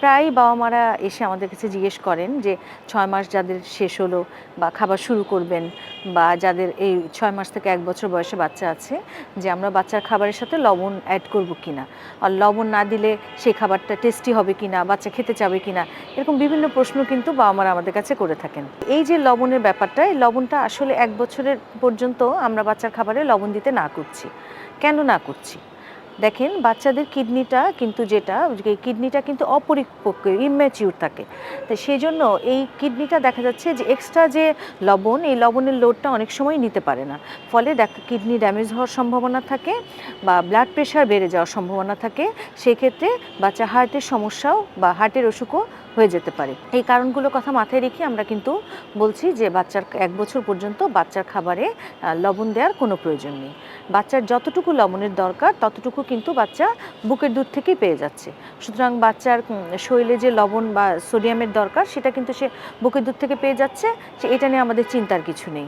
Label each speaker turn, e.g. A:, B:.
A: প্রায়ই বাবা-মারা এসে আমাদের কাছে জিজ্ঞেস করেন যে ৬ মাস যাদের শেষ হলো বা খাবার শুরু করবেন বা যাদের এই ৬ মাস থেকে ১ বছর বয়সে বাচ্চা আছে যে আমরা বাচ্চার খাবারের সাথে লবণ অ্যাড করব কিনা, আর লবণ না দিলে সেই খাবারটা টেস্টি হবে কিনা, বাচ্চা খেতে চাবে কিনা, এরকম বিভিন্ন প্রশ্ন কিন্তু বাবা-মারা আমাদের কাছে করে থাকেন। এই যে লবণের ব্যাপারটা, এই লবণটা আসলে ১ বছরের পর্যন্ত আমরা বাচ্চার খাবারে লবণ দিতে না করছি। কেন না করছি? দেখেন, বাচ্চাদের কিডনিটা কিন্তু এই কিডনিটা কিন্তু অপরিপক্ক, ইম্যাচিউর থাকে। তো সেজন্য এই কিডনিটা দেখা যাচ্ছে যে এক্সট্রা যে লবণ, এই লবণের লোডটা অনেক সময় নিতে পারে না। ফলে কিডনি ড্যামেজ হওয়ার সম্ভাবনা থাকে বা ব্লাড প্রেশার বেড়ে যাওয়ার সম্ভাবনা থাকে। সেক্ষেত্রে বাচ্চা হার্টের সমস্যাও বা হার্টের অসুখও হয়ে যেতে পারে। এই কারণগুলোর কথা মাথায় রেখে আমরা কিন্তু বলছি যে বাচ্চার ১ বছর পর্যন্ত বাচ্চার খাবারে লবণ দেওয়ার কোনো প্রয়োজন নেই। বাচ্চার যতটুকু লবণের দরকার ততটুকু কিন্তু বাচ্চা বুকের দুধ থেকেই পেয়ে যাচ্ছে। সুতরাং বাচ্চার শরীরে যে লবণ বা সোডিয়ামের দরকার সেটা কিন্তু সে বুকের দুধ থেকে পেয়ে যাচ্ছে, যে এটা নিয়ে আমাদের চিন্তার কিছু নেই।